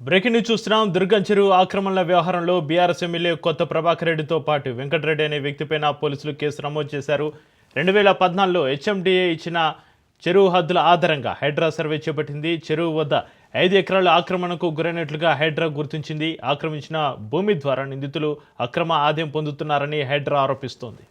Breaking news చూస్తున్నాం. దుర్గం చెరువు ఆక్రమణల వ్యవహారంలో బీఆర్ఎస్ ఎమ్మెల్యే కొత్త ప్రభాకర్ రెడ్డితో పాటు వెంకటరెడ్డి అనే వ్యక్తిపైన పోలీసులు కేసు నమోదు చేశారు. 2014లో హెచ్ఎండిఏ ఇచ్చిన చెరువు హద్దుల ఆధారంగా హైడ్రా సర్వే చేపట్టింది. చెరువు వద్ద 5 ఎకరాల ఆక్రమణకు గురైనట్లుగా హైడ్రా గుర్తించింది. ఆక్రమించిన భూమి ద్వారా నిందితులు అక్రమ ఆదాయం పొందుతున్నారని హైడ్రా ఆరోపిస్తోంది.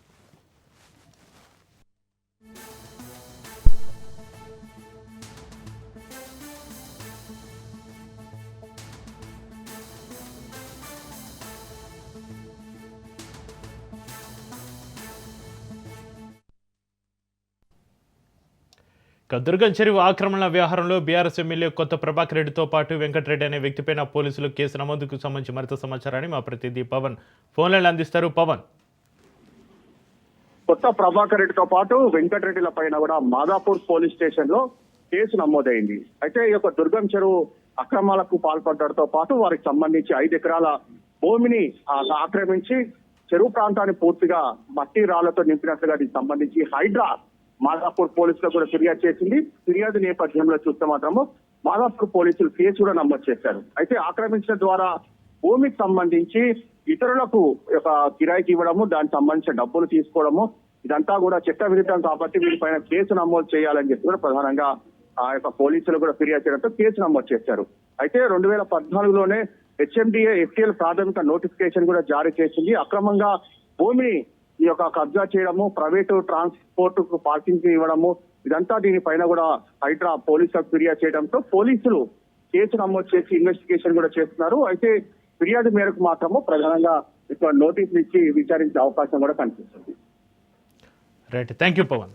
దుర్గం చెరువు ఆక్రమణ వ్యవహారంలో బీఆర్ఎస్ ఎమ్మెల్యే కొత్త ప్రభాకర్ రెడ్డితో పాటు వెంకటరెడ్డి అనే వ్యక్తిపైన పోలీసులు కేసు నమోదుకు సంబంధించి మరింత సమాచారాన్ని మా ప్రతినిధి పవన్ ఫోన్ లైన్ అందిస్తారు. పవన్, కొత్త ప్రభాకర్ రెడ్డితో పాటు వెంకటరెడ్డిల పైన కూడా మాదాపూర్ పోలీస్ స్టేషన్ లో కేసు నమోదైంది. అయితే ఈ యొక్క దుర్గం చెరువు అక్రమాలకు పాల్పడడంతో పాటు వారికి సంబంధించి 5 ఎకరాల భూమిని ఆక్రమించి చెరువు ప్రాంతాన్ని పూర్తిగా మట్టి రాళ్లతో నింపినట్లుగా దీనికి సంబంధించి హైడ్రా మాదాపూర్ పోలీసులకు కూడా ఫిర్యాదు చేసింది. ఫిర్యాదు నేపథ్యంలో చూస్తే మాత్రము మాదాపూర్ పోలీసులు కేసు కూడా నమోదు చేశారు. అయితే ఆక్రమించడం ద్వారా భూమికి సంబంధించి ఇతరులకు కిరాయికి ఇవ్వడము, దానికి సంబంధించిన డబ్బులు తీసుకోవడము, ఇదంతా కూడా చట్ట విరుద్ధం కాబట్టి వీరిపైన కేసు నమోదు చేయాలని చెప్పి కూడా ప్రధానంగా ఆ యొక్క పోలీసులు కూడా ఫిర్యాదు చేయడంతో కేసు నమోదు చేశారు. అయితే 2014లోనే హెచ్ఎండిఏ ఎఫ్టీఎల్ ప్రాథమిక నోటిఫికేషన్ కూడా జారీ చేసింది. అక్రమంగా భూమిని ఈ యొక్క కబ్జా చేయడము, ప్రైవేటు ట్రాన్స్పోర్ట్ పార్కింగ్ ఇవ్వడము, ఇదంతా దీనిపైన కూడా హైడ్రా పోలీసులకు ఫిర్యాదు చేయడంతో పోలీసులు కేసు నమోదు చేసి ఇన్వెస్టిగేషన్ కూడా చేస్తున్నారు. అయితే ఫిర్యాదు మేరకు మాత్రము ప్రధానంగా ఇక్కడ నోటీసులు ఇచ్చి విచారించే అవకాశం కూడా కనిపిస్తుంది. Right, thank you Pawan.